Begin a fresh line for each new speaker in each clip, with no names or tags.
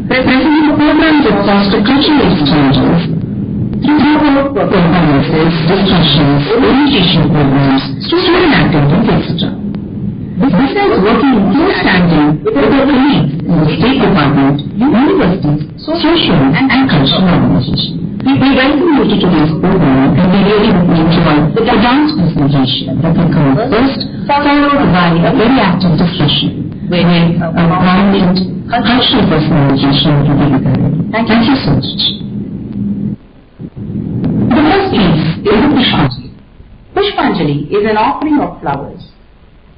Presenting programs that foster cultural exchanges through performances, discussions, orientation programs, student activities, etc. Besides working in close tandem with our colleagues in the State Department, universities, social and cultural organizations. We welcome you to today's program and we really hope you enjoy the dance presentation that will come first, followed by a very active discussion where a prominent cultural personalization will be given. Thank you so much. The first piece is a Pushpanjali. Pushpanjali is an offering of flowers.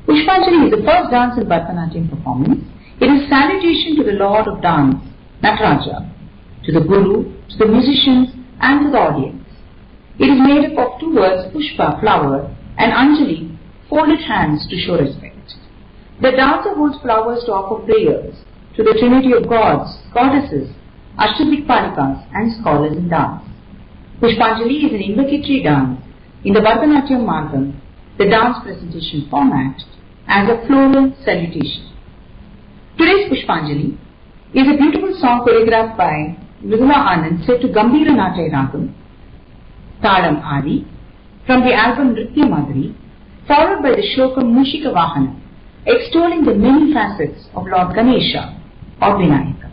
Pushpanjali is the first dance in Bharatanatyam performance. It is salutation to the Lord of Dance, Nataraja, to the Guru, to the musicians and to the audience. It is made up of two words, Pushpa, flower, and Anjali, folded hands to show respect. The dancer holds flowers to offer prayers to the trinity of gods, goddesses, Ashtadikpalikas and scholars in dance. Pushpanjali is an invocatory dance in the Bharatanatyam Margam, the dance presentation format, as a floral salutation. Today's Pushpanjali is a beautiful song choreographed by Mridula Anand set to Gambhira Natya Ragam, Talam Adi, from the album Nritya Madhuri, followed by the shlokam Mushika Vahana, extolling the many facets of Lord Ganesha or Vinayaka.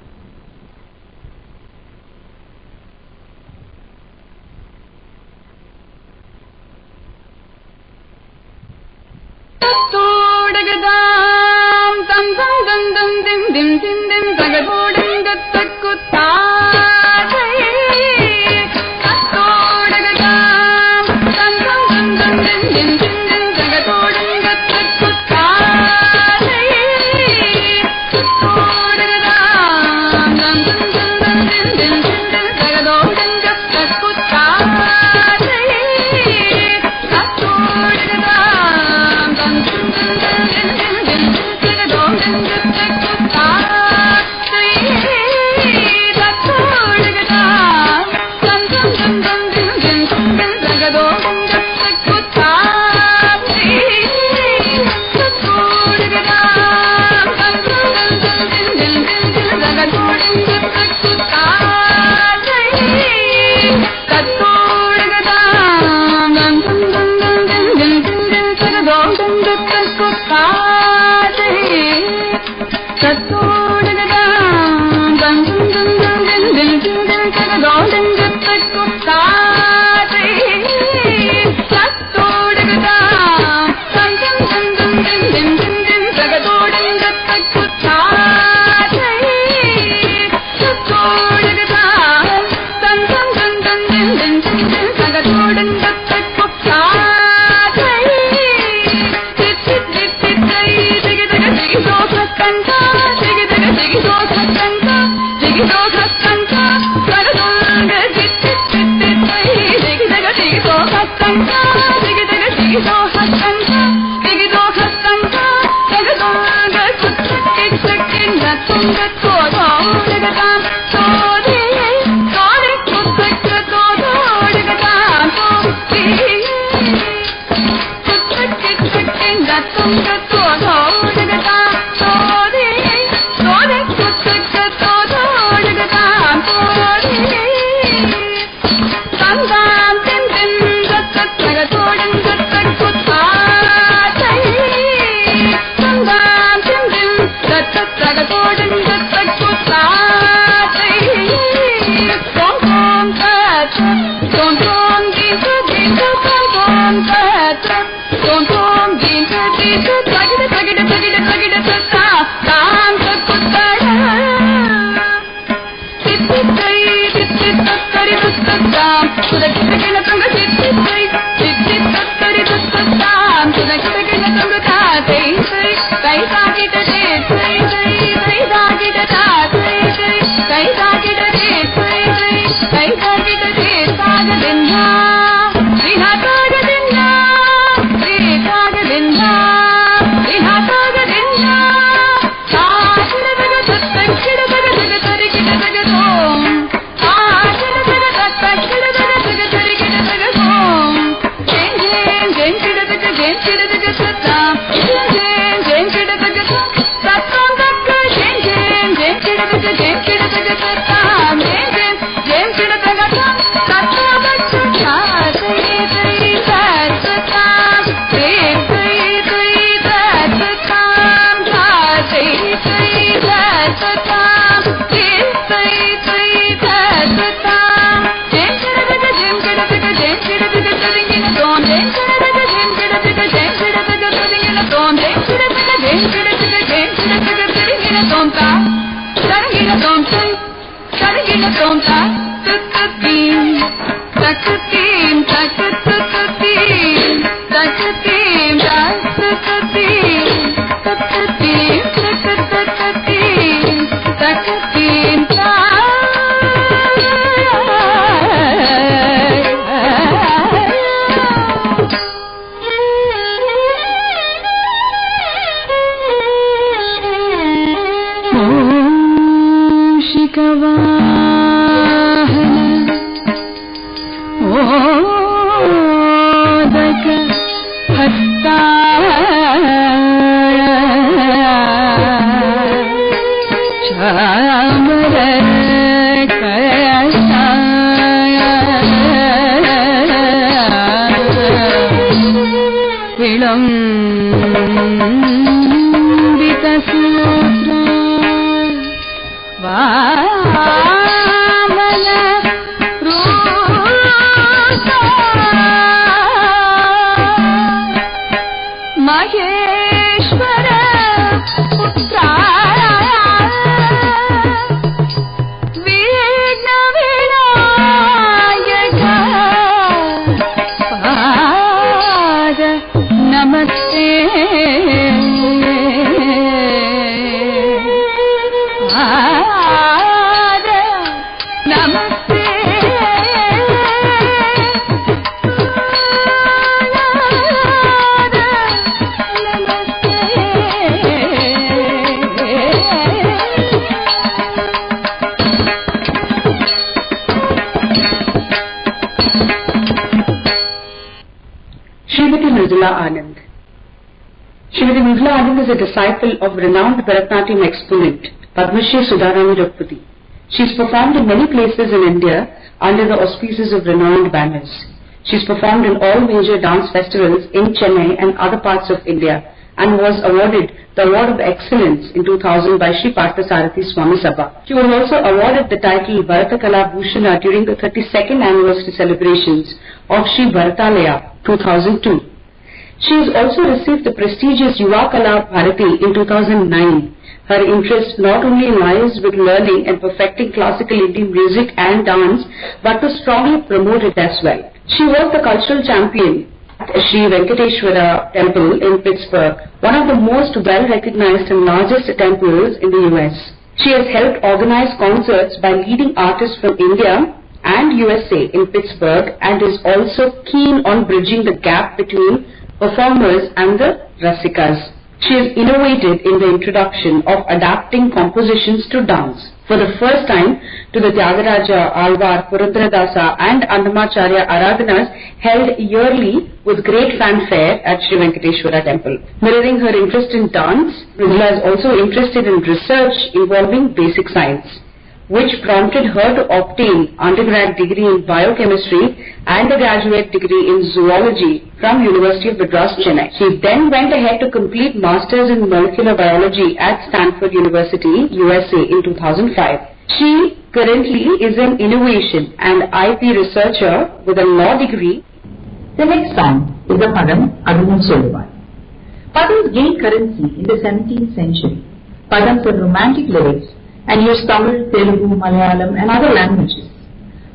Good Is a disciple of renowned Bharatanatyam exponent Padma Shri Sudharani Raghupathi. She is performed in many places in India under the auspices of renowned banners. She is performed in all major dance festivals in Chennai and other parts of India and was awarded the Award of Excellence in 2000 by Shri Parthasarathy Swami Sabha. She was also awarded the title Bharata Kala Bhushana during the 32nd anniversary celebrations of Shri Bharatalaya 2002. She has also received the prestigious Yuva Kala Bharati in 2009. Her interest not only lies with learning and perfecting classical Indian music and dance, but to strongly promote it as well. She was the cultural champion at Sri Venkateshwara Temple in Pittsburgh, one of the most well-recognized and largest temples in the US. She has helped organize concerts by leading artists from India and USA in Pittsburgh and is also keen on bridging the gap between performers and the Rasikas. She has innovated in the introduction of adapting compositions to dance. For the first time to the Tyagaraja, Alvar, Purandradasa and Annamacharya Aradhanas held yearly with great fanfare at Sri Venkateshwara Temple. Mirroring her interest in dance, Mridula is also interested in research involving basic science, which prompted her to obtain undergrad degree in biochemistry and a graduate degree in zoology from University of Madras, Chennai. She then went ahead to complete Masters in Molecular Biology at Stanford University, USA in 2005. She currently is an innovation and IP researcher with a law degree.
The next song is a Padam Adunam Soluvan. Padams gained currency in the 17th century. Padams are romantic lyrics and use Tamil, Telugu, Malayalam and other languages.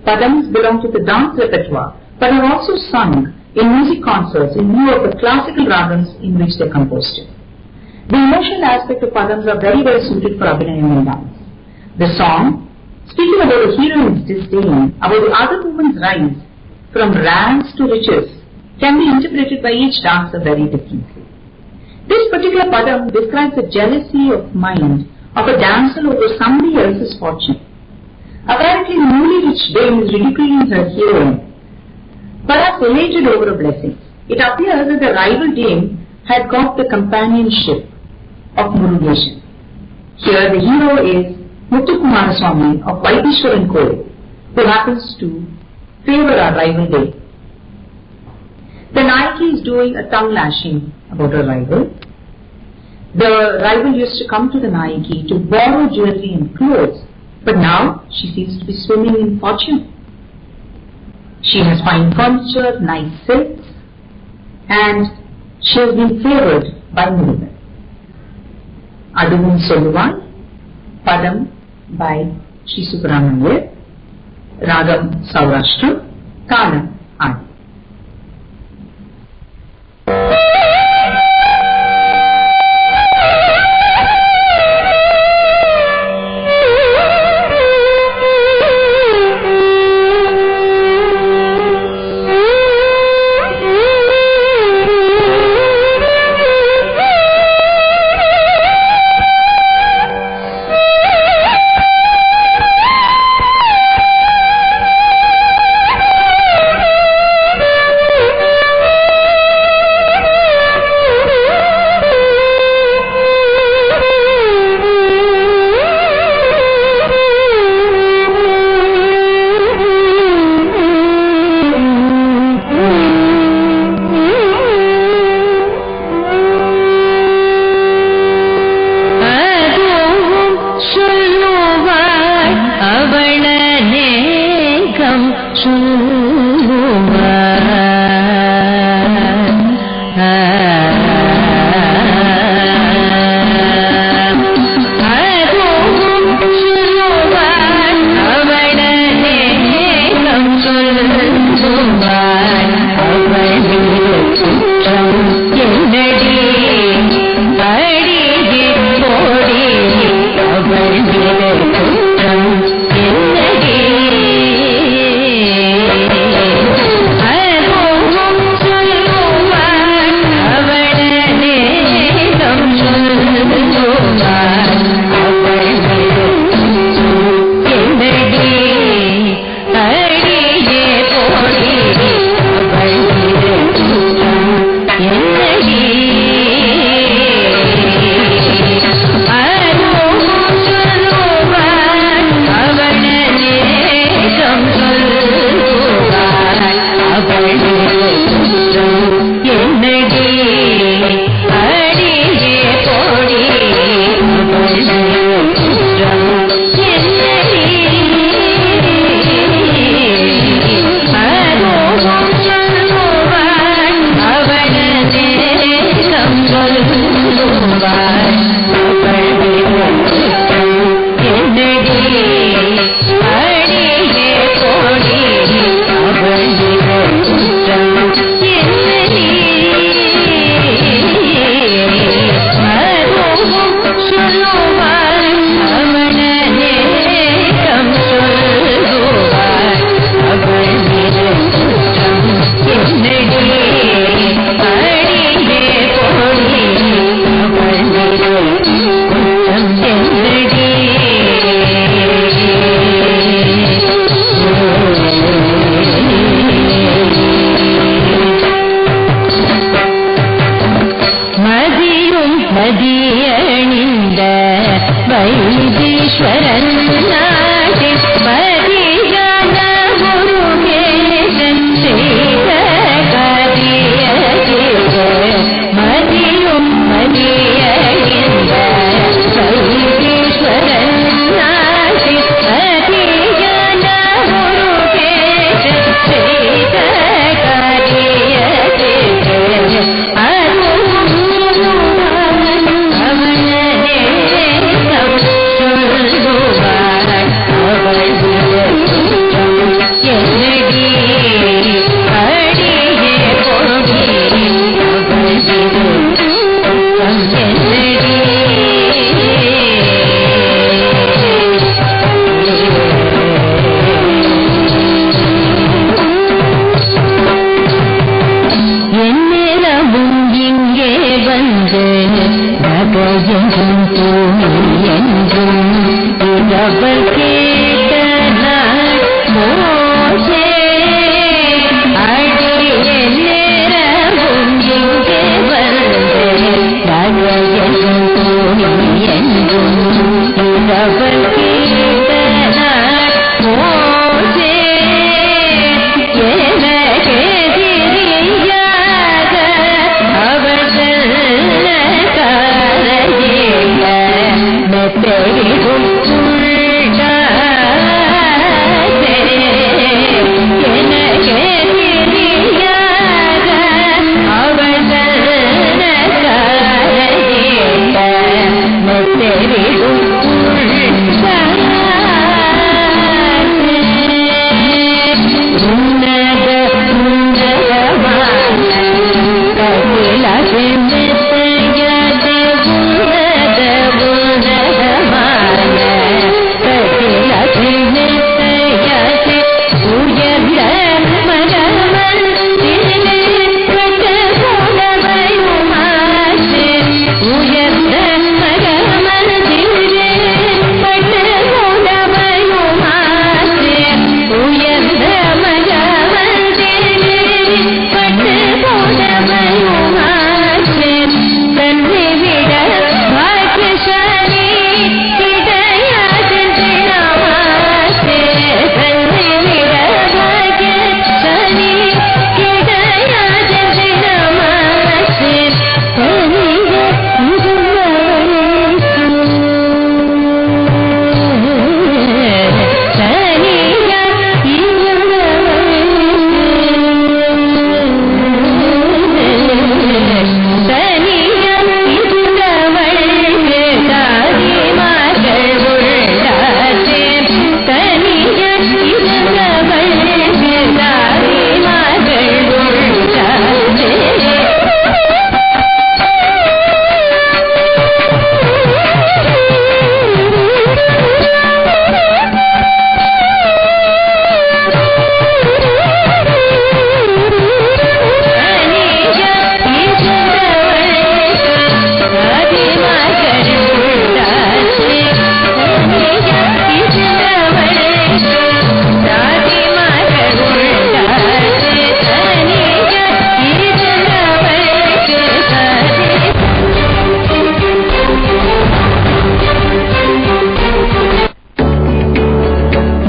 Padams belong to the dance repertoire but are also sung in music concerts in view of the classical ragams in which they composed it. The emotional aspect of Padams are very well suited for Abhinayam and dance. The song, speaking about a heroine's disdain, about the other woman's rise from rags to riches, can be interpreted by each dancer very differently. This particular Padam describes the jealousy of mind of a damsel over somebody else's fortune. Apparently, the newly rich dame is ridiculing her heroine, perhaps elated over a blessing. It appears that the rival dame had got the companionship of Murugesan. Here the hero is Muthukumaraswamy of Vaidishwaran Koi, who happens to favor our rival day. The Nayaki is doing a tongue lashing about her rival. The rival used to come to the Nayaki to borrow jewelry and clothes, but now she seems to be swimming in fortune. She has fine furniture, nice silks, and she has been favored by Murugan. Aduvum Solluvan, Padam by Sri Subramanian, Ragam Saurashtra, Talam Adi.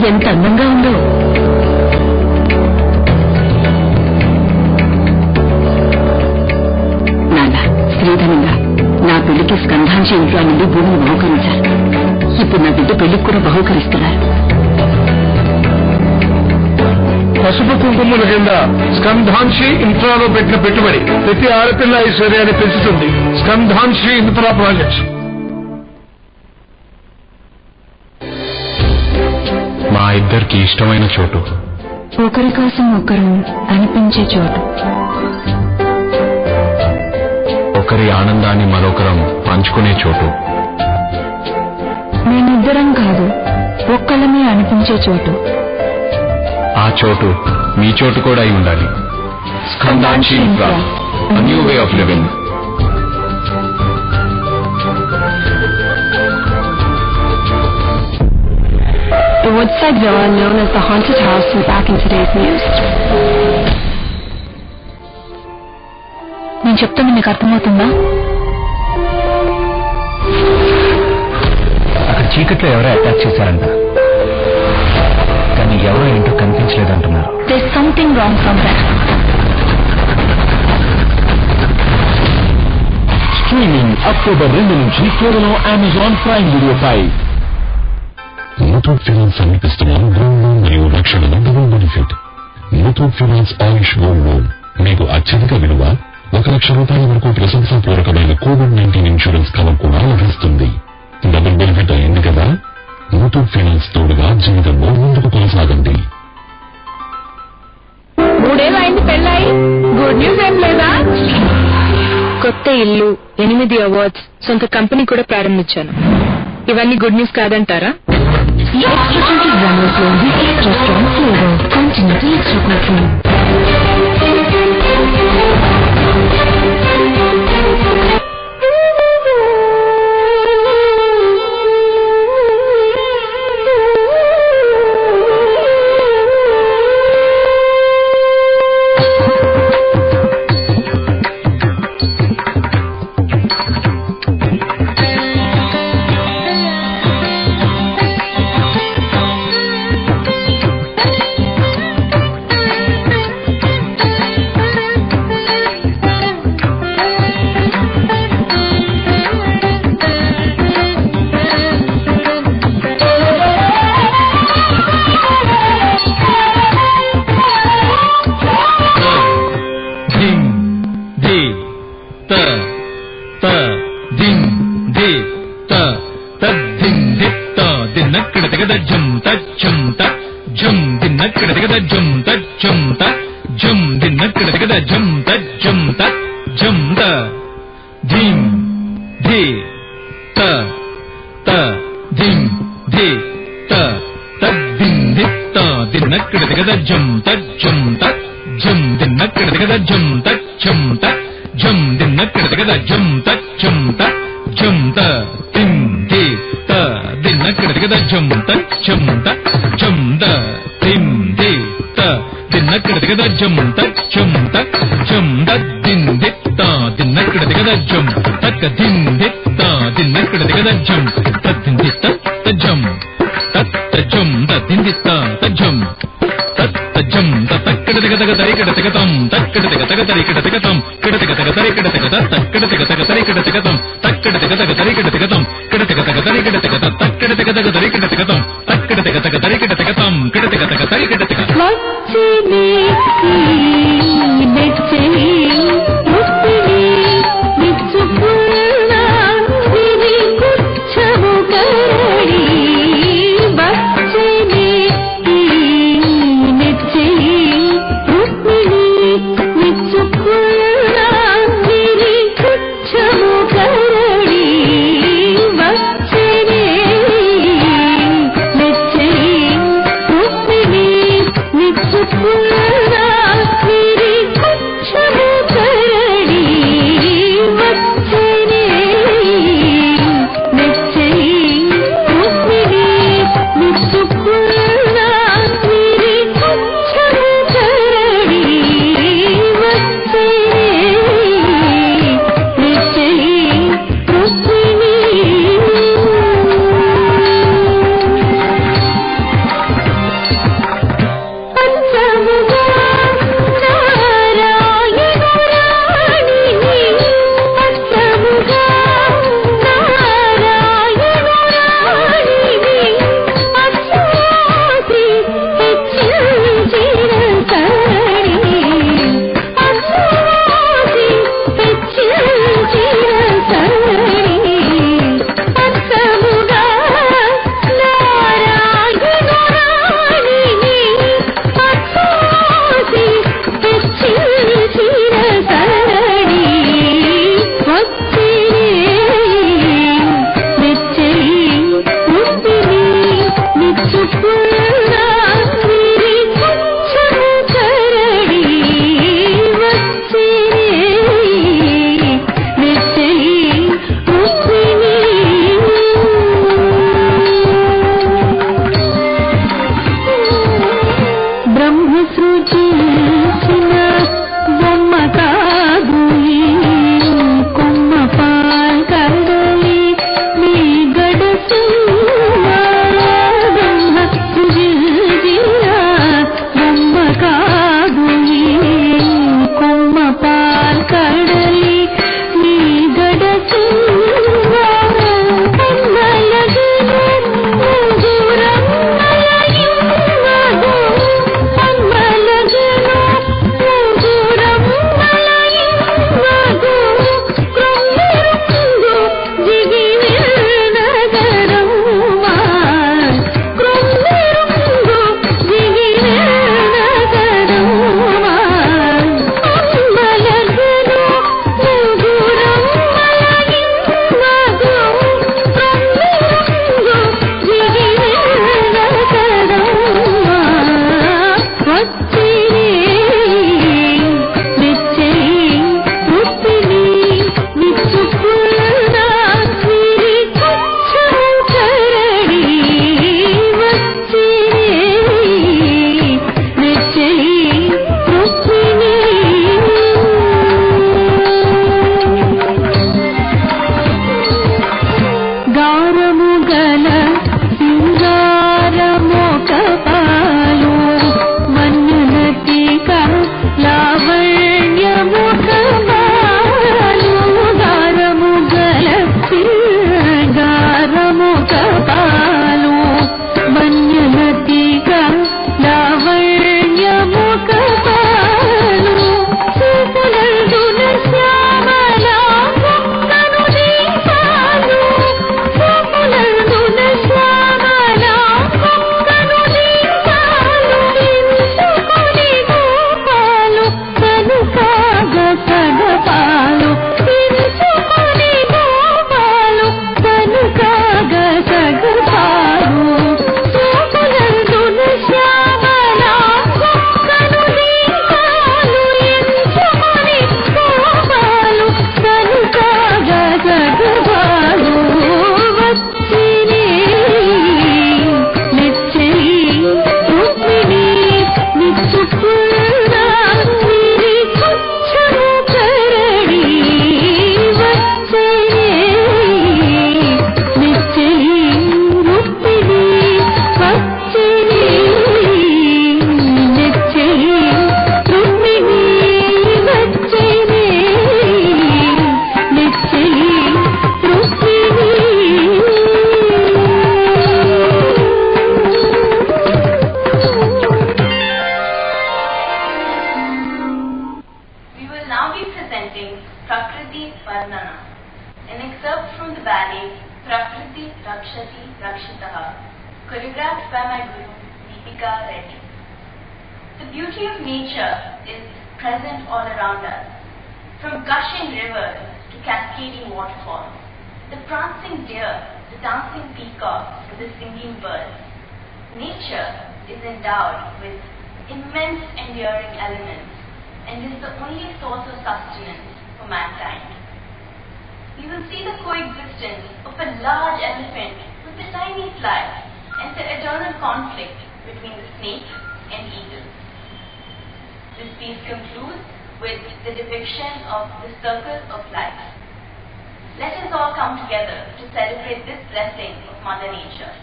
ఎంత అందంగా ఉందో. నాన్న, శ్రీధనంగా నా పెళ్లికి స్కంధాంశ ఇంట్లో నుండి భూమిని బహుకరించారు. ఇప్పుడు నా బిడ్డ పెళ్లికి కూడా బహుకరిస్తున్నారు.
పసుపు కుంకుమల కింద స్కంధాంశి ఇంట్రాలో పెట్టిన పెట్టుబడి ప్రతి ఆడపిల్ల ఐశ్వర్యాన్ని పెంచుతుంది. స్కంధాంశి ఇంట్రా ప్రాజెక్ట్స్.
మా ఇద్దరికి ఇష్టమైన చోటు,
ఒకరి కోసం ఒకరు అనిపించే చోటు,
ఒకరి ఆనందాన్ని మరొకరం పంచుకునే చోటు,
మేమిద్దరం కాదు ఒక్కళ్ళమే అనిపించే చోటు.
ఆ చోటు మీ చోటు కూడా అయి ఉండాలి. Skandanshi Infra, a new way of living.
The woodside villa known as the haunted house is back in today's news. నేను చెప్తాను, మీకు అర్థమవుతుందా?
అక్కడ చీకట్లో ఎవరో అటాక్ చేశారంట, కానీ ఎవరో ఏంటో కనిపించలేదంటున్నారు.
There's something wrong somewhere.
Streaming October 2 నుంచి కేవలం అమెజాన్ ప్రైమ్ వీడియోపై.
ముతూట్ ఫైనాన్స్ సమర్పిస్తున్న గోల్డ్ లోన్ మరియు రక్షణల డబుల్ బెనిఫిట్. ముతూట్ ఫైనాన్స్ ఆయుష్ గోల్డ్ లోన్ మీకు అత్యధిక విలువ 1 లక్ష రూపాయల వరకు ప్రశంసాపూర్వకమైన COVID-19 ఇన్సూరెన్స్ కవర్ కూడా లభిస్తుంది. డబుల్ బెనిఫిట్ అయింది కదా? ముతూట్ ఫైనాన్స్ తోడుగా జీవితంలో ముందుకు కొనసాగండి.
3 ఏళ్ళు అయింది పెళ్ళాయి, గుడ్ న్యూస్ ఏం లేదా? కొత్త ఇల్లు, 8 అవార్డ్స్, సొంత కంపెనీ కూడా ప్రారంభించాను. ఇవన్నీ గుడ్ న్యూస్ కాదంటారా? ఈ ఎక్స్ట్రా కంట్రీ గ్రామర్స్ లో extra strong flavour, continental extra country.
Deepika Reddy. The beauty of nature is present all around us, from gushing rivers to cascading waterfalls, the prancing deer, the dancing peacock, to the singing birds. Nature is endowed with immense enduring elements and is the only source of sustenance for mankind. You will see the coexistence of a large elephant with a tiny fly and the eternal conflict between the snake and eagle. This piece concludes with the depiction of the circle of life. Let us all come together to celebrate this blessing of Mother Nature.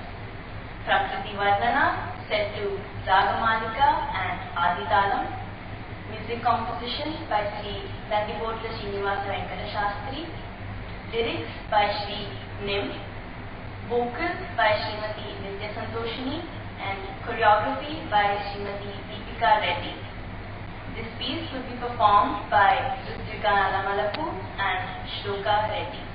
Prakriti Vardhana, set to Ragamalika and Aditalam. Music composition by Sri Dandibotla Srinivasa Venkata Shastri. Lyrics by Sri Nim. Vocals by Srimati Nitya Santoshini and choreography by Srimati Deepika Reddy. This piece will be performed by Rustrika Nalamalapu and Shloka Reddy.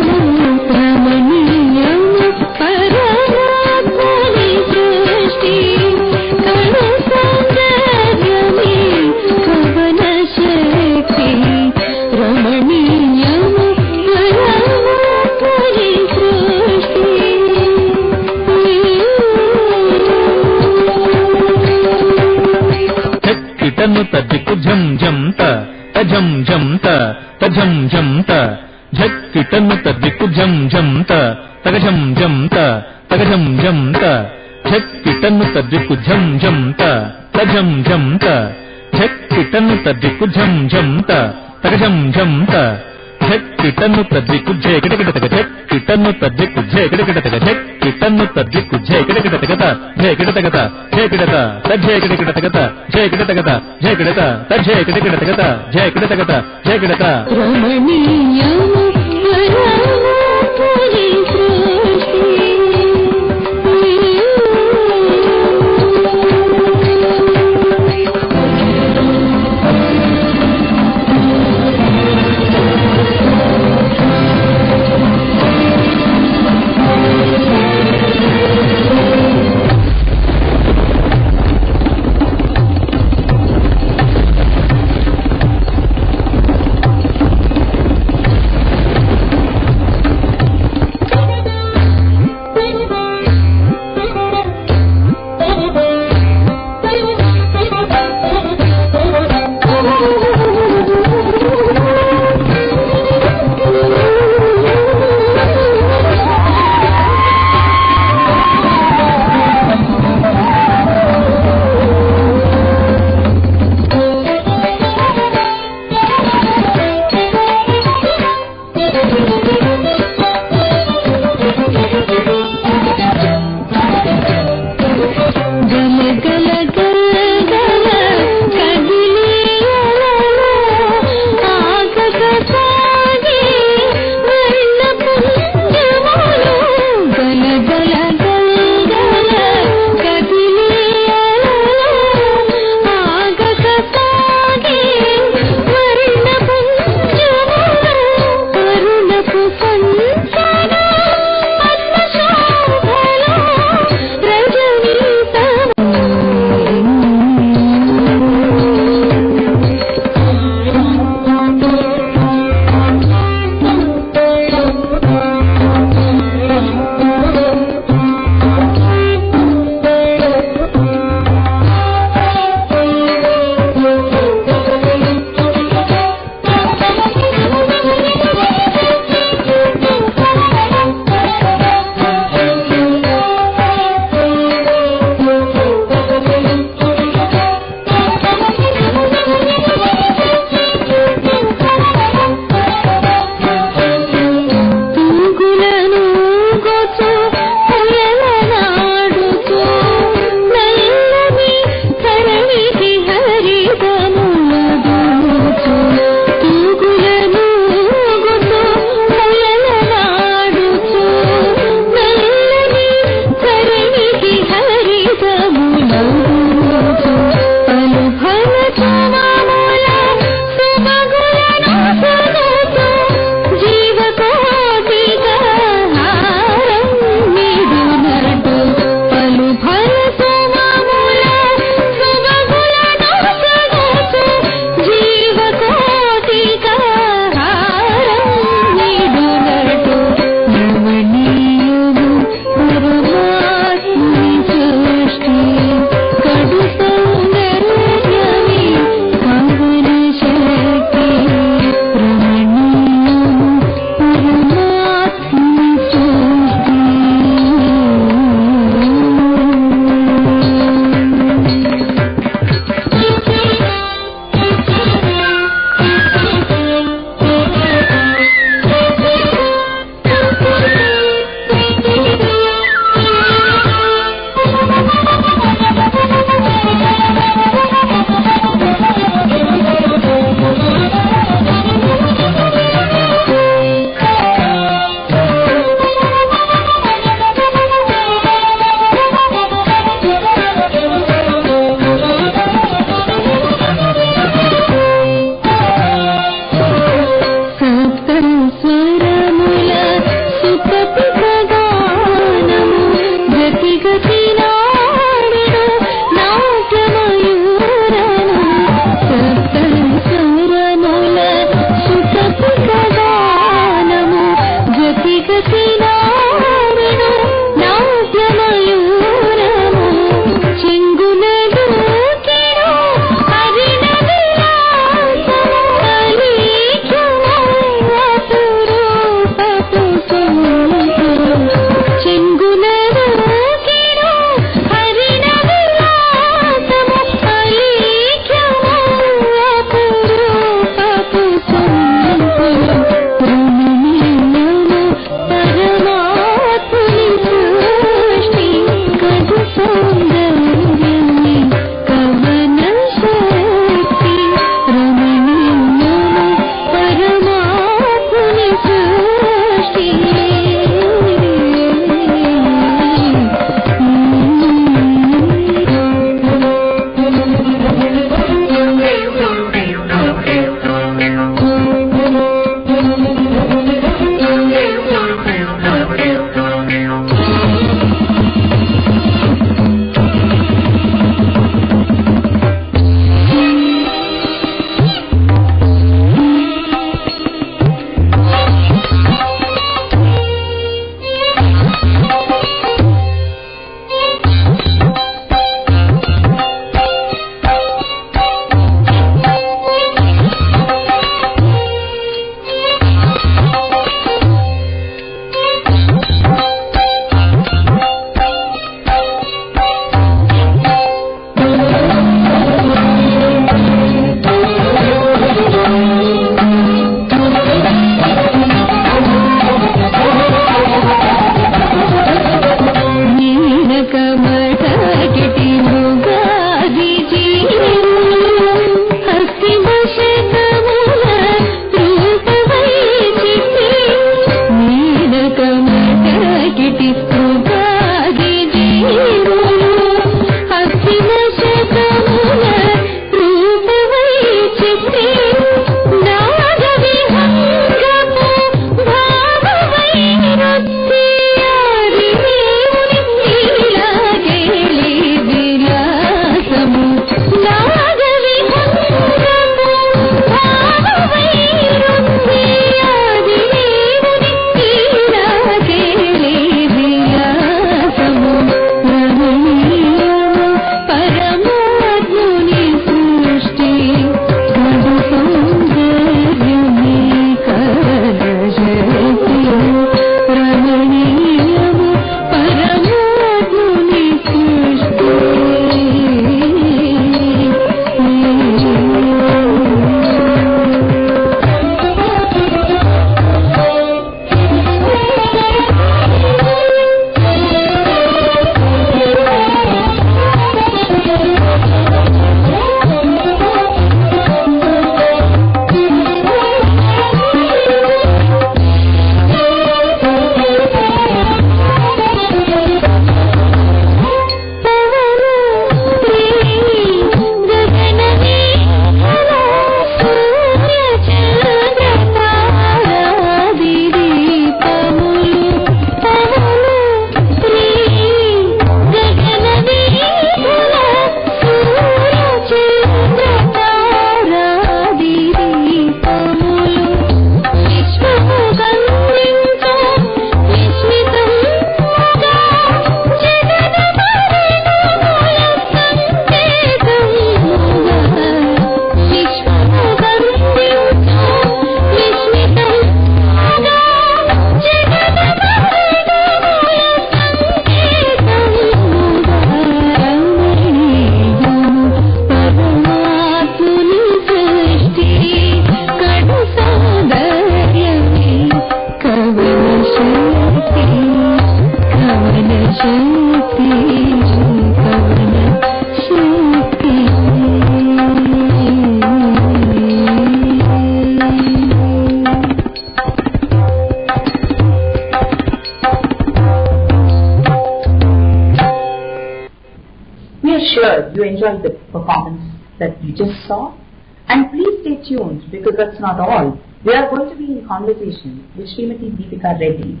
You enjoyed the performance that you just saw. And please stay tuned, because that's not all. We are going to be in conversation with Srimati Deepika Reddy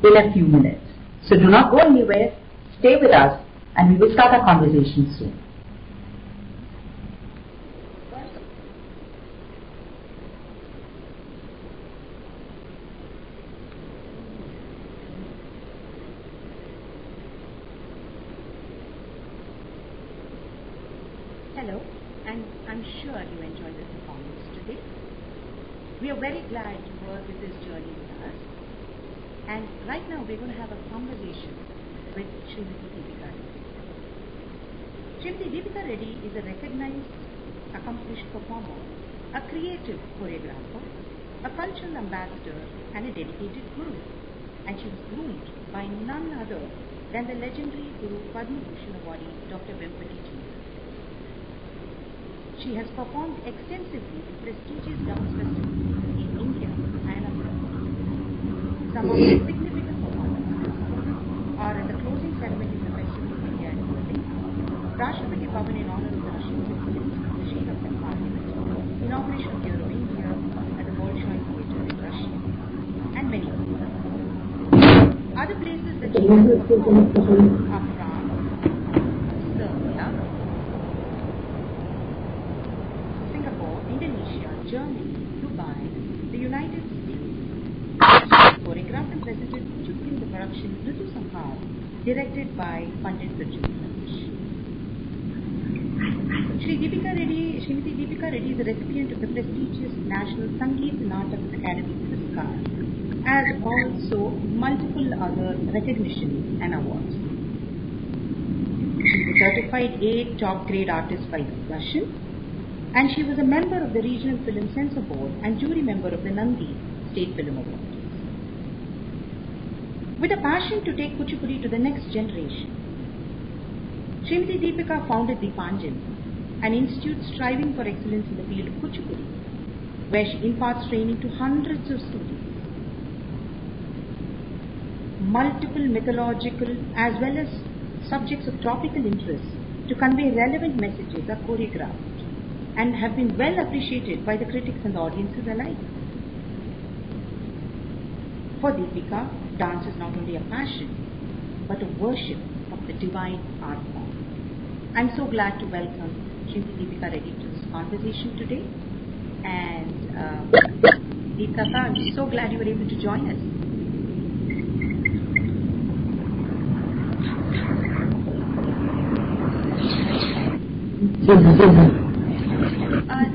in a few minutes. So do not go anywhere. Stay with us and we will start our conversation soon.
Hello, and I'm sure you enjoyed the performance today. We are very glad to work with this journey with us. And right now we're going to have a conversation with Srimati Deepika Reddy. Srimati Deepika Reddy is a recognized, accomplished performer, a creative choreographer, a cultural ambassador, and a dedicated guru. And she was groomed by none other than the legendary Guru Padma Bhushan awardee Dr. Vempati Ji. She has performed extensively in prestigious dance festivals in India and abroad. Some of her significant performances are at the closing ceremony of the Festival of India in Berlin, Rashtrapati Bhavan in honor of the Russian President, the Sheikh of the Parliament, inauguration of Euro India at the Bolshoi Theatre in Russia, and many more. Other places that she has performed are France, Serbia, Indonesia, Germany, Dubai, the United States. She choreographed and presented Kuchipudi in the production Ritu Samhar, directed by Pandit Raju. Srimati Deepika Reddy is a recipient of the prestigious National Sangeet Natak Academy Puraskar, as also multiple other recognitions and awards. She is a certified A top grade artist by Gushin, and she was a member of the Regional Film Censor Board and jury member of the Nandi State Film Award. With a passion to take Kuchipudi to the next generation, Srimati Deepika founded Deepanjan, an institute striving for excellence in the field of Kuchipudi, where she imparts training to hundreds of students. Multiple mythological as well as subjects of topical interest to convey relevant messages are choreographed and have been well appreciated by the critics and the audiences alike. For Deepika, dance is not only a passion but a worship of the divine art form. I'm so glad to welcome Srimati Deepika Reddy to this conversation today. And Deepika, I'm so glad you were able to join us.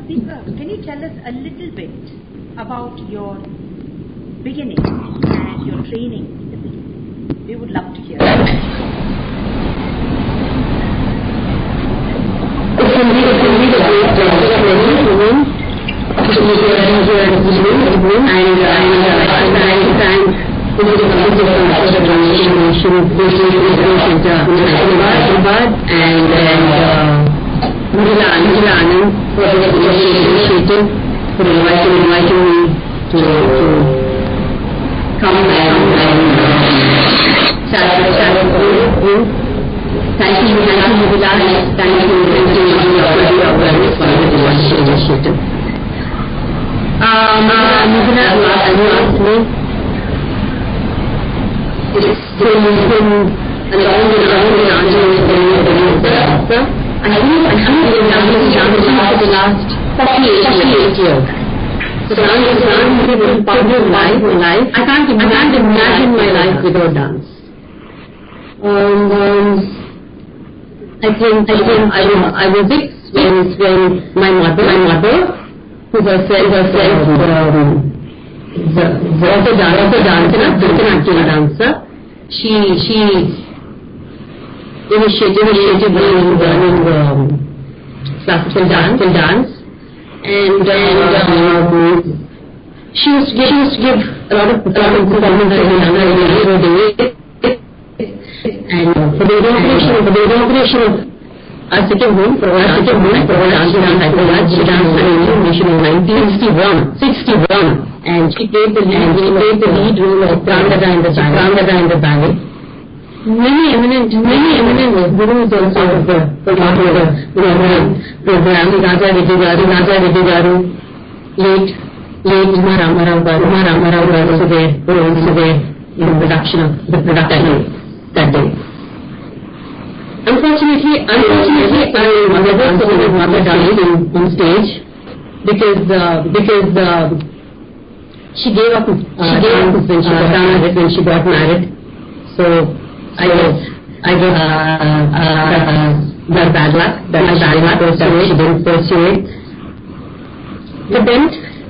Deepika, can you tell us a little bit about your beginning and your training in the beginning? We would love to hear.
Angela Anand for the initiative, for inviting me to come and start with you. Thank you, Vilas. Thank you for the initiative. Angela asked me, it's been a long answer. I think the last 48 years. So dance is part of my life. I can't imagine my life without dance. I think I was 6 when my mother, who herself was a dancer, she initiative learning classical dance, and she used to give a lot of performances in Andhra and for the inauguration of our sitting home for our dance in Hyderabad, she danced in 1961, and she played the lead role of Prangada in the ballet. Many eminent gurus also of the program. Raja Reddy Garu, late Uma Ramarao Garu also there in the production that day. Unfortunately, I mother died on stage because she gave up when she got married. So I guess that bad luck. She didn't pursue it. But then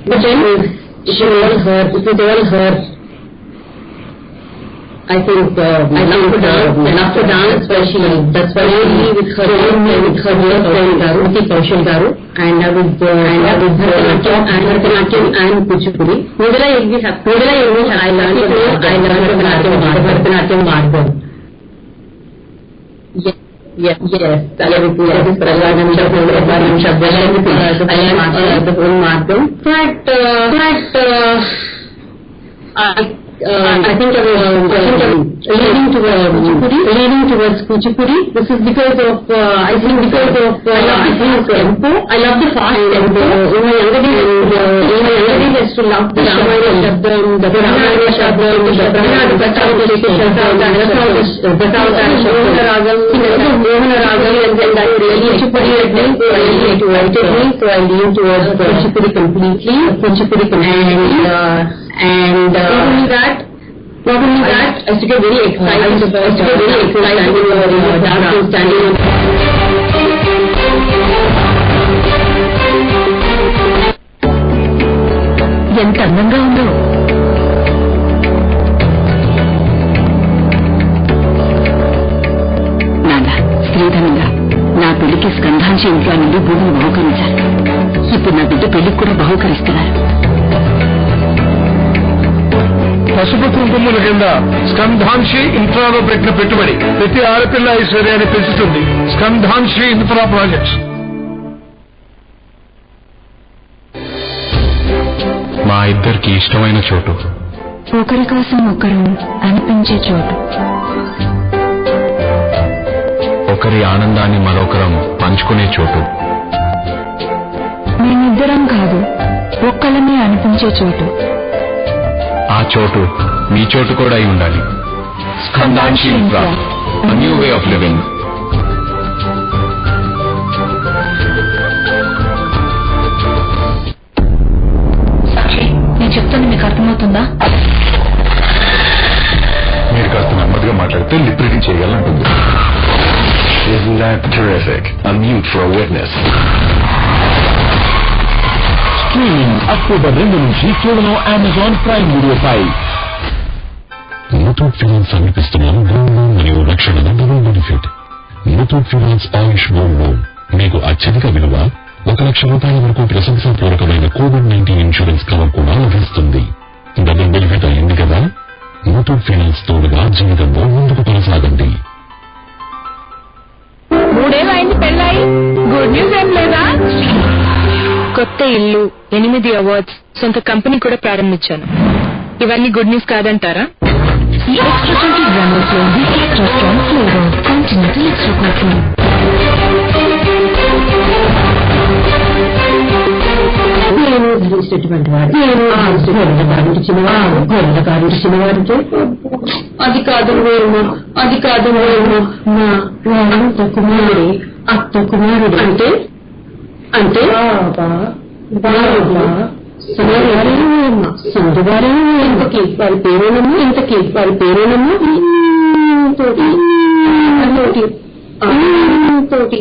it was all her. I think enough to dance. That's why she with her friend Kaushal Garu, and I was Bharatanatyam and Kuchipudi. Middle I learned Bharatanatyam Margam. Yes. I learned the whole Margam. I think I was leaning towards Kuchipudi. This is because of I love tempo. I love the fast tempo. In my younger days, I used to love the Ramayana Shabdam, the Ramayana Shabdam, the Mohan Ragam, and then that really Kuchipudi attracted me. So I leaned towards Kuchipudi completely. And not only that, I used to get very excited about dancing, standing on. ఎంత అందంగా ఉందో. నాన్న శ్రీధరంగా నా పెళ్లికి స్కంధాంశ ఇంట్లో నుండి భూమిని బహుకరించారు. ఇప్పుడు నా బిడ్డ పెళ్లికి కూడా బహుకరిస్తున్నారు.
పసుపు కుంకుమల కింద స్కంధాంశి ఇంట్రాలో పెట్టిన పెట్టుబడి ప్రతి ఆడపిల్ల ఐశ్వర్యాన్ని పెంచుతుంది. స్కంధాంశి ఇన్ఫ్రా ప్రాజెక్ట్స్.
మా ఇద్దరికి ఇష్టమైన చోటు,
ఒకరి కోసం ఒకరు అనిపించే చోటు,
ఒకరి ఆనందాన్ని మరొకరం పంచుకునే చోటు,
మేమిద్దరం కాదు ఒక్కలమే అనిపించే చోటు.
ఆ చోటు మీ చోటు కూడా అయి ఉండాలి. Skandanshi Infra, a new way of living.
Sakshi, నేను చెప్తాను మీకు అర్థమవుతుందా?
మీరు కాస్త నెమ్మదిగా మాట్లాడితే లిప్ రీడింగ్ చేయాలంటుంది. Isn't that terrific? Unmute for a witness. Streaming October 2 నుంచి కేవలం Amazon Prime Video పై. ముతూట్ ఫైనాన్స్ సమర్పిస్తున్నాం గోల్డ్ లోన్ మరియు రక్షణలో డబుల్ బెనిఫిట్. ముతూట్ ఫైనాన్స్ ఆయుష్ గోల్డ్ లోన్ మీకు అత్యధిక విలువ ₹1,00,000 వరకు ప్రశంసాపూర్వకమైన COVID-19 ఇన్సూరెన్స్ కవర్ కూడా లభిస్తుంది. డబుల్ బెనిఫిట్ అయింది కదా? ముతూట్ ఫైనాన్స్ తోడుగా జీవితంలో ముందుకు కొనసాగండి.
3 ఏళ్ళు అయింది పెళ్ళాయి, గుడ్ న్యూస్ ఏం లేదా? కొత్త ఇల్లు, 8 అవార్డ్స్, సొంత కంపెనీ కూడా ప్రారంభించాను. ఇవన్నీ గుడ్ న్యూస్ కాదంటారా? ఈ ఎక్స్ట్రా 20 గ్రామ్స్ లో extra strong flavour continental extra coffee.
నేను ధరించినటువంటి వాడు, నేను గొర్రెల కారుడిచిన వాడితో అది కాదు వేరు, అది కాదు వేరు, మా అత్త కుమారుడి అత్త కుమారుడు అంటే అంటే సందువారేమో ఇంతకి వారి పేరేనమ్మా, ఇంతకి వారి పేరేనమ్మా తోటి తోటి తోటి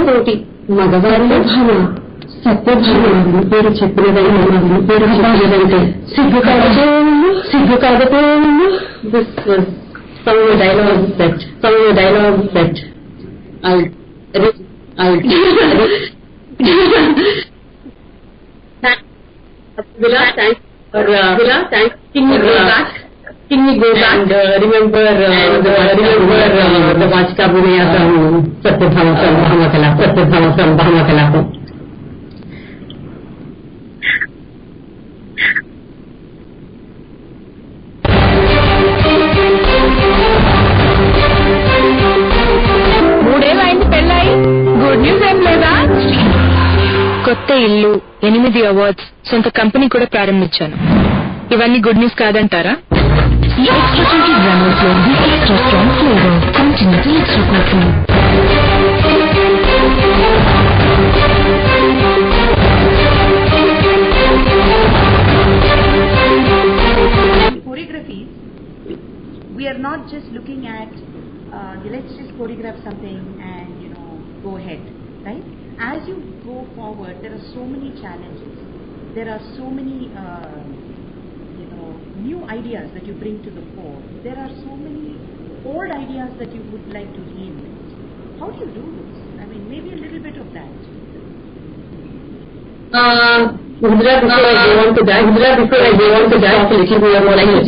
తోటి మగవారిలో భావ సత్యభావ పేరు చెప్పినదైనా పేరు చెప్పినదంటే సిగ్గు కాకపోయాను, సిగ్గు కాకపోయాను. This was some dialogue that thanks for can we go back and remember the Vachkabuniya from Satyabhama from Bhamakala.
కొత్త ఇల్లు, 8 అవార్డ్స్, సొంత కంపెనీ కూడా ప్రారంభించాను. ఇవన్నీ గుడ్ న్యూస్ కాదంటారా? ఈ ఎక్స్ట్రా 20 గ్రామ్స్ లో extra strong flavour continental extra coffee.
Choreographies, we are not just looking at let's just choreograph something and go ahead, right? As you go forward, there are so many challenges. There are so many new ideas that you bring to the fore. There are so many old ideas that you would like to reinvent. How do you do this? I mean, maybe a little bit of that.
Before I go on to that, a little bit more like the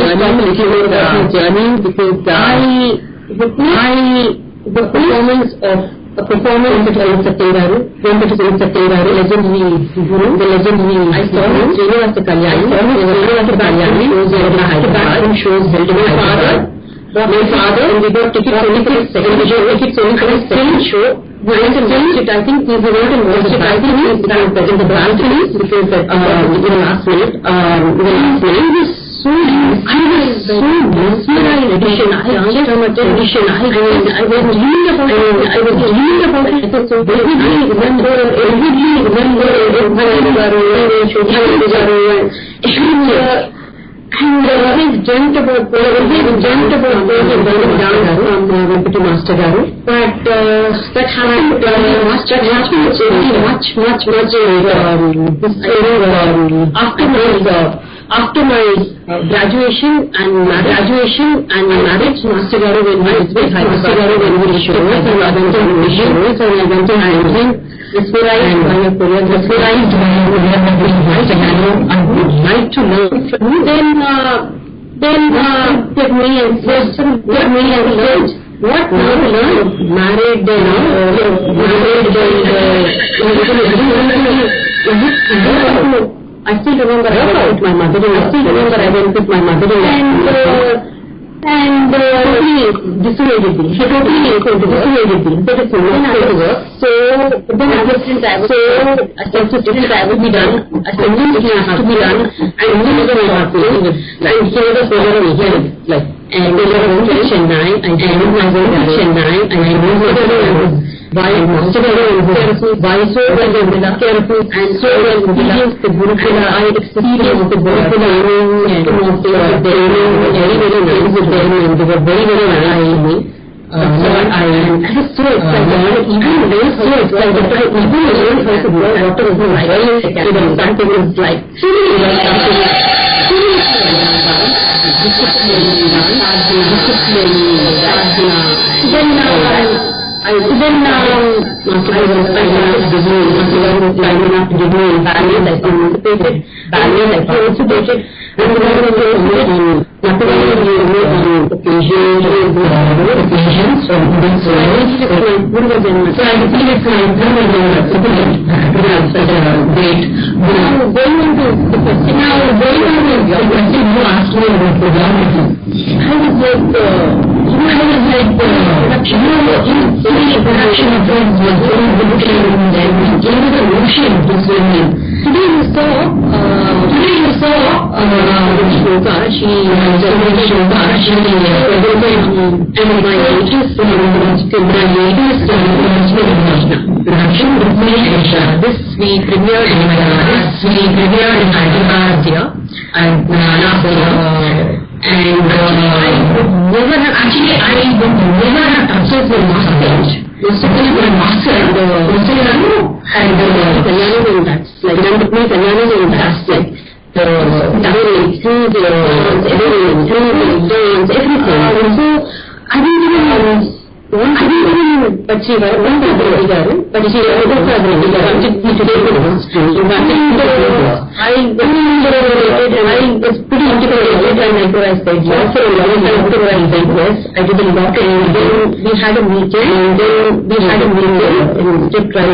journey, because the performance of a performance of Satyagaru, legendary guru, the legendary I saw him Srinivasa Kalyani, shows held in Hyderabad. My father, and we got tickets only for his second show. We went and watched it. I think we went and watched it. I think he was present in the balconies because last night, he was so mesmerized. Tradition. I was reading about it. I so vividly remember and always dreamt about burning down from Venkata Master Garu. But that happened after my graduation and marriage, Master Garu when he was with Master Garu when we shows and I went to shows and I went to Hamilton. Mesmerized by your choreography, I would like to learn from you. Then took me and said, What now? Married, I still remember I went with my mother-in-law. And totally dissuaded me. She totally dissuaded me. That is not going to work. So then I was I would be done. Assembly has to be done. And he was very happy. And he was very like. And we were going to Chennai. And I was going to Chennai. And I was why so well careful and so well experienced the Gurukula. I experienced the Gurukula and very nice with them, and they were very nice to me. I was so excited. Even they were so excited. Even I learned how to boil water was like something was like I was participated and occasions from this so I great. Now going into the question, your question you asked me about photography. I was like production of friends was very good and gave us a notion to swimming. Today you saw Shloka, she presented and my latest production with me this we premiered in Hyderabad here and last year. And I would never have touched the master. And that's like the dance, everything. So I didn't even but she was one but she was wanted me to take the history. I was pretty integrated and I said yes for a long time I said yes. I did a lot and then we had a meeting and Step tried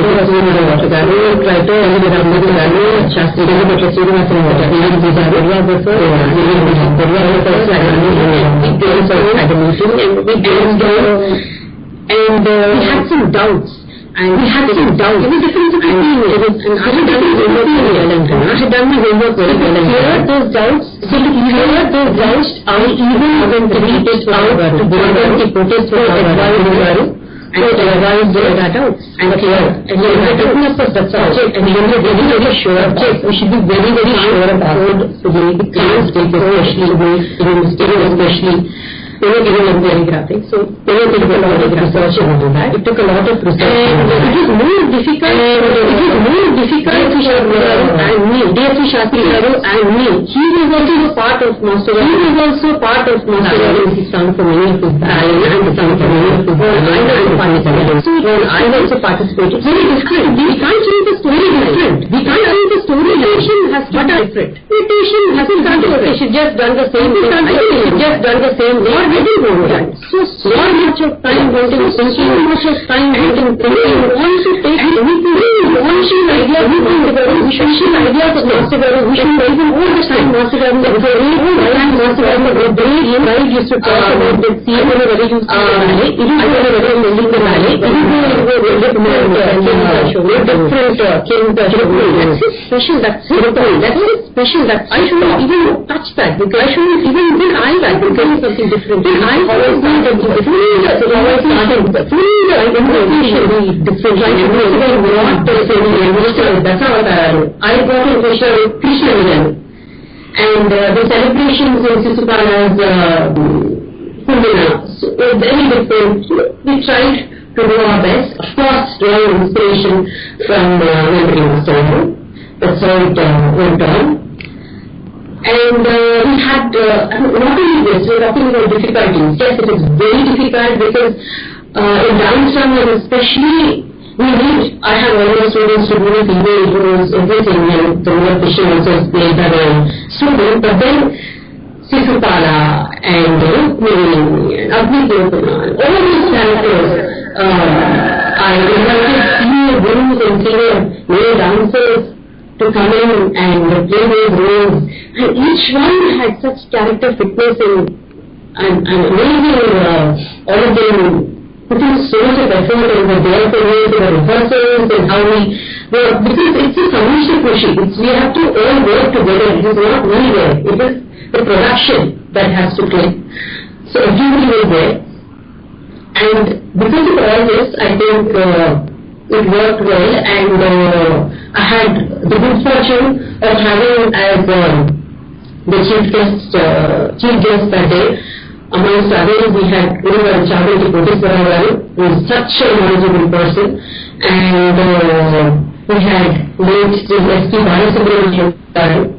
and we had some doubts. And we had some doubts. It was different between and I had done my homework very well. I clear those doubts. So to clear those doubts, I even reached out to the protest for advice and advise their doubts and clear. And we are talking about the subject and we are very sure subject. We should be very sure about the class especially. They were given a very graphic, so they were taking a lot of research into that. It took a lot of research. And it is more difficult to Shastri and me, DSP Shastri and me. He was also part of Master His son for many of his battles and the son for many of his battles. So I also participated. Very different. We can't change the story different. We can't change the story. Mutation has to be different. Mutation has to be different. They should just done the same thing. I think they should just done the same thing. So much of time wanting thinking, we want to take anything, we want to ideas of Master we should share ideas of Master we should even all the time Master the very right used to talk about the CM very used to it is very building the valley, it is special, that's I shouldn't even touch that because I shouldn't even think I like because it's something different. I always started with the that's how I got into Krishna Vijan. And the celebrations in Sisupala's Kundina were very different. We tried to do our best. Of course, drawing inspiration from Memory Master. That's how it went on. And we had, not only this, we were talking about difficulties. Yes, it is very difficult because in downtown especially, I had all my students to do with email, rules, everything, and the role of fishing also is played by my student. But then Sisupala
and Agni Gopana, all these characters. I invited senior gurus and senior male dancers to come in and play those roles, and each one had such character fitness and amazing. All of them putting so much of effort and were there for me, the rehearsals and how we were, because it's a Samisha Kushi. We have to all work together. It is not me there. It is the production that has to click. So everybody was there. And because of all this, I think it worked well, and I had the good fortune of having as the chief guest that day. Amongst others, we had Chavati Kotiswara, who is such a knowledgeable person, and we had late S.P. Balasubramanian, and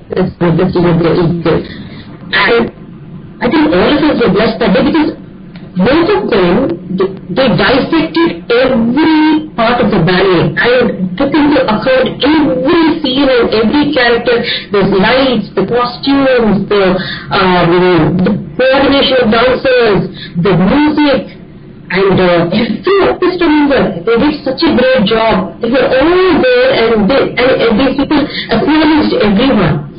I think all of us were blessed that day, because both of them, they dissected every part of the ballet and took into account every scene and every character, the lights, the costumes, the coordination of dancers, the music, and every orchestra member. They did such a great job. They were all there, and these people acknowledged everyone.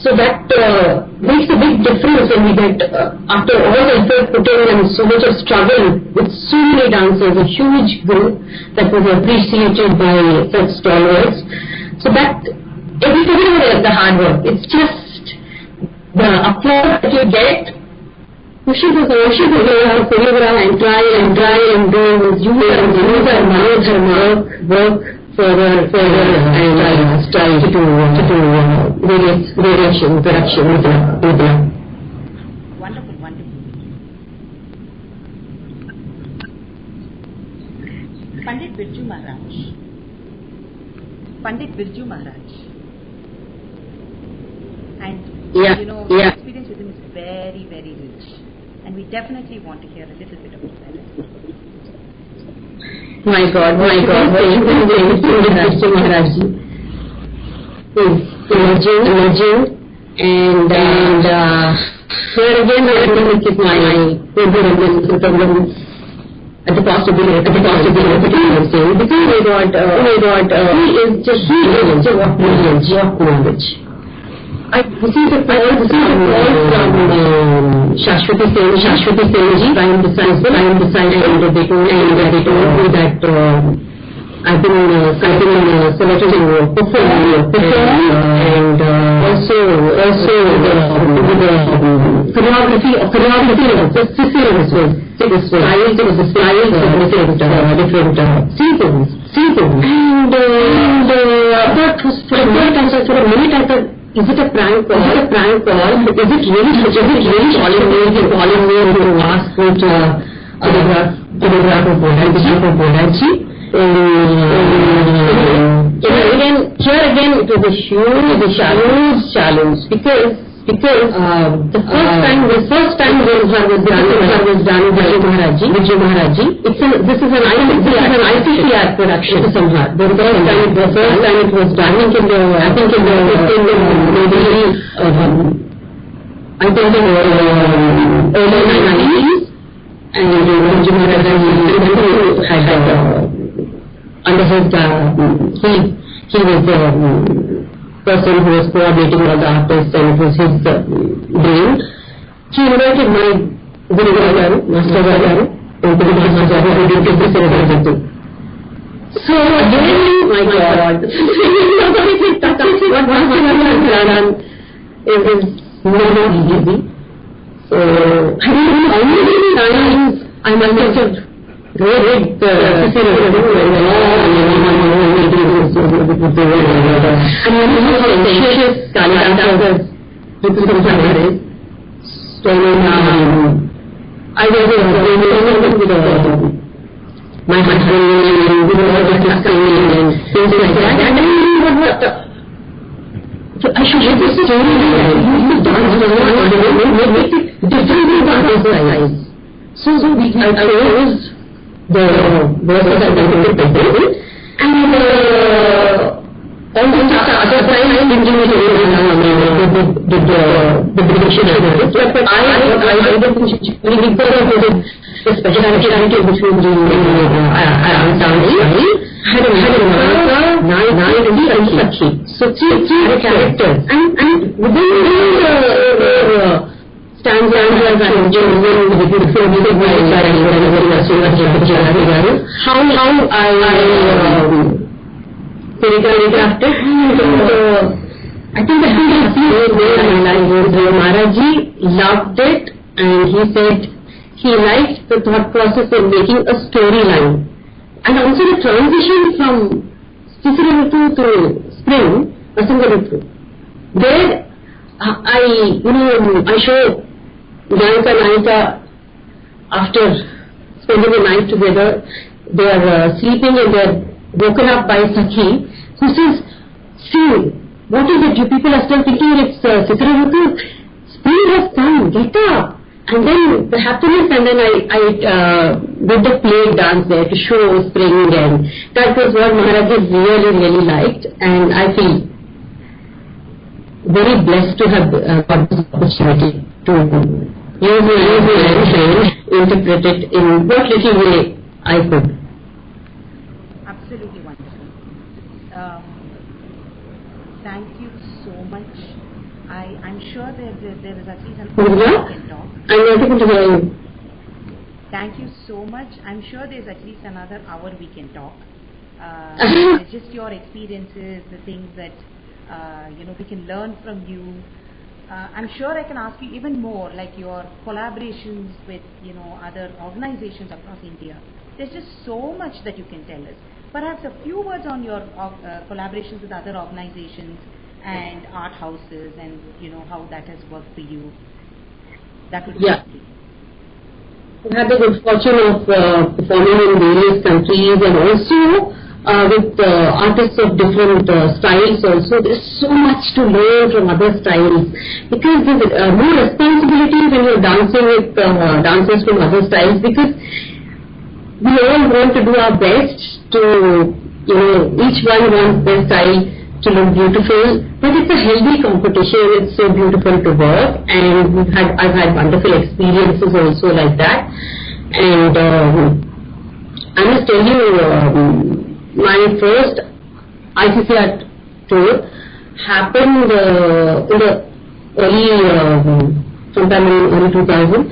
So that makes a big difference when we get, after all the effort put in and so much of struggle with so many dancers, a huge group that was appreciated by such stalwarts. So that, everybody was the hard work. It's just the applause that you get. Push it over and try and do, use our knowledge and work further and try to do various production with the.
Wonderful. Pandit Birju Maharaj. And the experience with him is very, very rich. And we definitely want to hear a little bit about that.
My God, what you can say, Mr. Maharaj is emerging, and here again I think it's my problem at the possibility of saying, because he is just knowledge. This is a call from Shashwati Senji, Prime Disciple, and they told me that I've been selected to perform, and also the choreography of the systems was the style of different seasons, and that was for a minute I thought, is it a prank call? Is it really calling me to ask for autograph of Bodaji? Here again it was a huge challenge, because the first time Vijay was done by Vijay Maharaji. This is an ICCR production. The first time it was done, I think in the early 90s, and Vijay Maharaji had under his he was the person who was coordinating all the artists, and it was his brain. He invited my Guru Garu, Master Garu, and to the Master Garu, who did this everything. So again, my God, what Master Garu has done is not easy. So I don't know how many times I must have read the and when you know anxious dancers with some Paris, so I was with my husband and we were all discussing and things like that, and then so I should have this story, you dance make it different than size. So I chose the verses that I did the and all the other times I didn't do it now. the prediction of this. But I don't think because of the speciality which was dancing, had a nice Sakhi. So three characters. And within the stanzas and beautiful music by how I choreographed it. So I think the Maharaji loved it, and he said he liked the thought process of making a storyline. And also the transition from Sisira Ritu to spring, Vasanta Ritu. There, I show Nayaka and Nayika after spending the night together. They are sleeping and they are woken up by Sakhi, who says, "See, what is it? You people are still thinking it's Sisira Ritu? Spring has come, get up." And then the happiness, and then I did the play dance there to show spring, and that was what Maharaji really liked, and I feel very blessed to have got this opportunity to use and interpret it in what little way I could.
Absolutely wonderful. Thank you so much. I'm sure there is at least an hour we can talk.
I'm not able to hear you.
Thank you so much. I'm sure there's at least another hour we can talk. Just your experiences, the things that we can learn from you. I'm sure I can ask you even more, like your collaborations with other organizations across India. There's just so much that you can tell us. Perhaps a few words on your collaborations with other organizations and art houses, and how that has worked for you. That would be lovely.
I've had the good fortune of performing in various countries, and also with artists of different styles also. There's so much to learn from other styles, because there's more responsibility when you're dancing with dancers from other styles, because we all want to do our best to, each one wants their style to look beautiful, but it's a healthy competition. It's so beautiful to work, and I've had wonderful experiences also like that. And I must tell you, my first ICCR tour happened in the sometime in early 2000,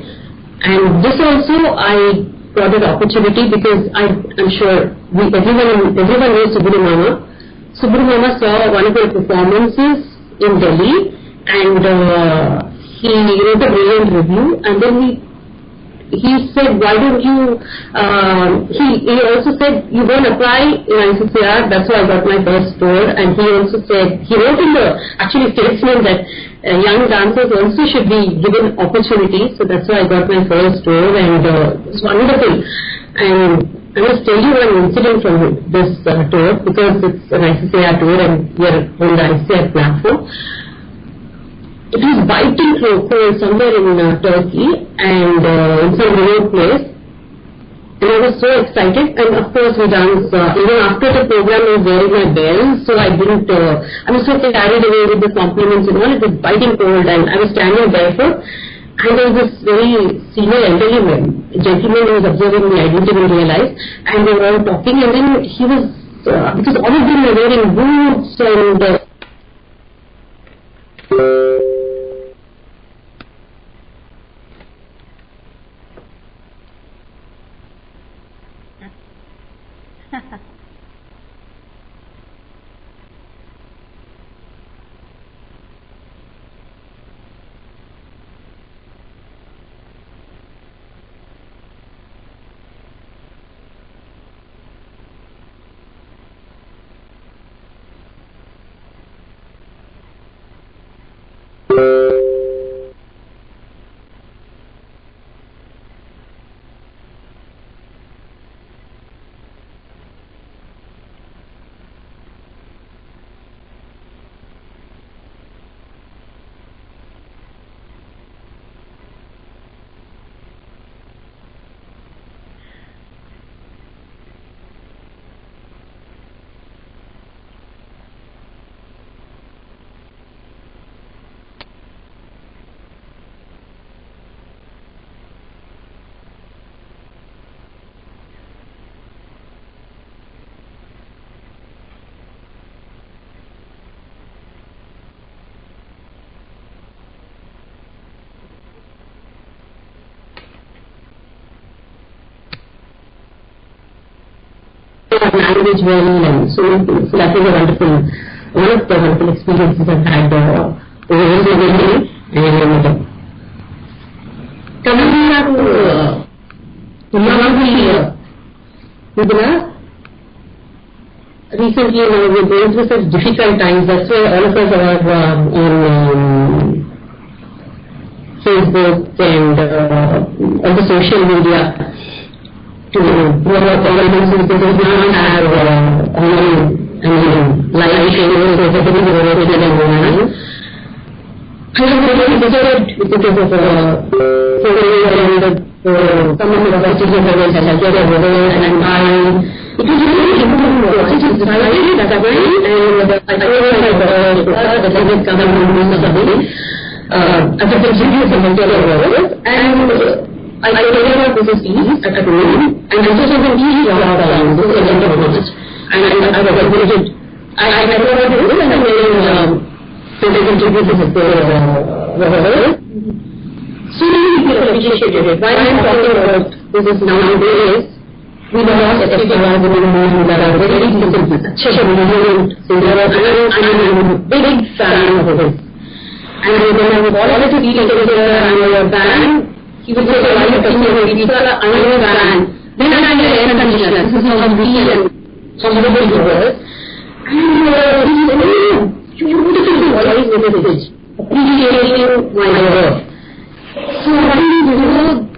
and this also I got an opportunity because I'm sure everyone knows Subramania Mama. Subramania Mama saw one of her performances in Delhi, and he wrote a brilliant review, and then he said, why don't you, he also said, you don't apply in ICCR. That's why I got my first tour. And he also said, he wrote in the statement that young dancers also should be given opportunities. So that's why I got my first tour, and it's wonderful. And I must tell you one incident from this tour, because it's an ICCR tour and we are on the ICCR platform. It was biting cold somewhere in Turkey, and in some remote place, and I was so excited. And of course we danced even after the program. I was wearing my bells, so I didn't I was so carried away with the compliments and all. It was biting cold, and I was standing barefoot, and there was this very senior elderly gentleman who was observing me. I didn't even realize, and they were all talking, and then he was because all of them were wearing boots and our language well, and so that was a wonderful, one of the wonderful experiences I've had over the and coming back to recently, we're going through such difficult times. That's why all of us are on Facebook and all the social media to promote organizations that do not have live shows or everything is related and online. I was really disturbed because of some of the messages that were suggested and it was really important to watch. It was decided that way, and I told my daughter that I would come and do something as a contributor to mental health, and I told her this is peace at home, and this is something easy to have done. This is a end of March, and I was admitted. I told her this, and I made so they contributed to the so many people appreciated it. Why I'm talking about this is nowadays. We lost SPP awards in the movie that are very simple, such a brilliant singer, and I'm a big fan of his. And when I was all of the people together and we were a band, he would say, why are you touching your pizza? I'm a band. Then I had air conditioner. This is how we and how everybody was. And he said, you beautiful voice with a message, appreciating my work. So when you do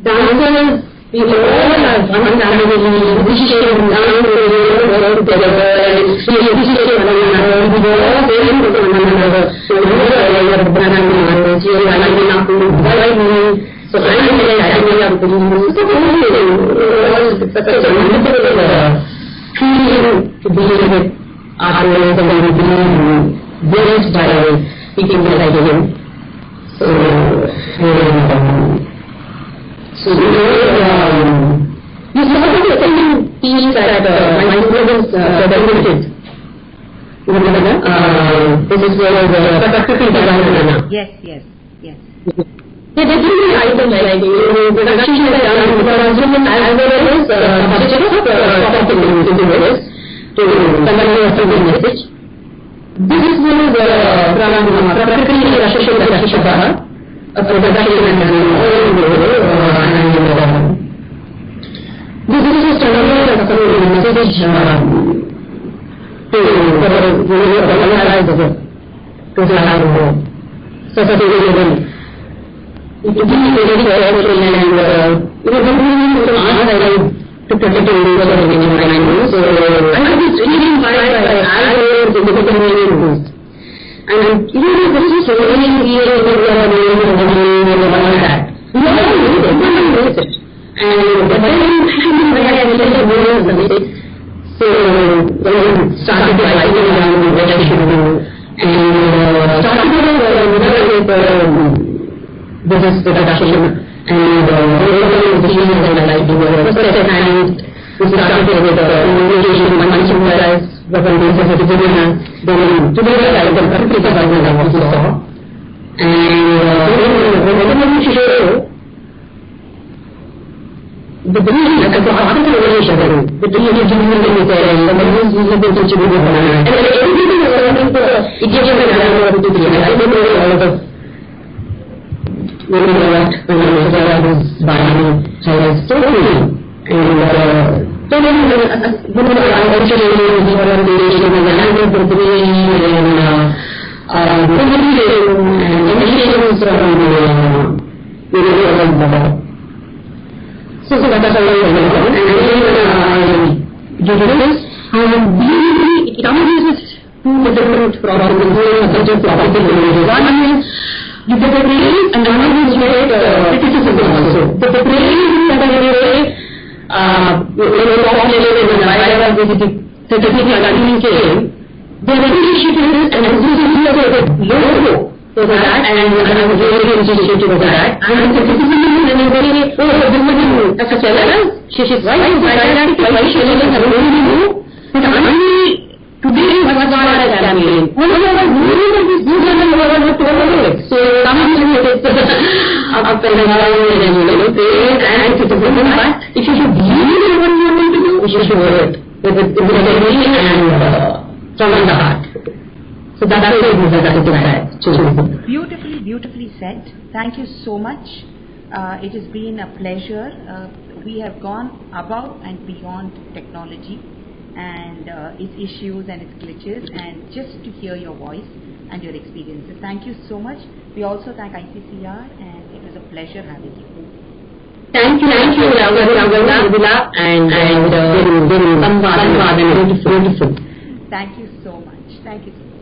dancers, we all have one family, we share one work together, and we appreciate one another, we go all very good to one another. So we are a brand new artist, we are lining up to buy me, so I'm very happy to be so such a wonderful feeling to be with artists and to be blessed by people like him. So, you saw the second piece that my students presented. This is practically banana.
Yes.
There are different items like production is done as well as subject of talking to convey a message. This was from practically Russian a production and this is just another message to it to be very careful and it was really to protect the rules of the environment. So I was really inspired by our independent and even this is really weird that. Everyone knows it. And but then when I realized the rules of it, so when I started writing down what I should do and started with business production and the things that I like to do. First at hand, we started with communication, management whereas representation as a citizen, then together I was a people I also saw. And whenever we show the belief as a part of the relation, the belief is giving there and the belief is able to do it. And everything is according to it gives you an idea of the I don't know all of the when I was buying, I was totally and then I also learned the orientation and the language of the and imitations from so that's how I went on and then due to this it comes two different problems one is you get the praise and another is criticism also. The praise that I say, when I talk and I was visiting certificate and came, they appreciated and this is a logo for that and I was very appreciative of that. And the criticism and they very, this one as a seller, she is right, why she is a really but only today was not a campaign. One of our rules is good and we were to follow it. So something is up and down and citizen. But if you should really know what you want to do, you should do it with integrity and from the heart. So that's it.
Beautifully said. Thank you so much. It has been a pleasure. We have gone above and beyond technology and its issues and its glitches, and just to hear your voice and your experiences. Thank you so much. We also thank ICCR, and it was a pleasure having you.
Thank you, Ravana, and beautiful.
Thank you so much. Thank you so much.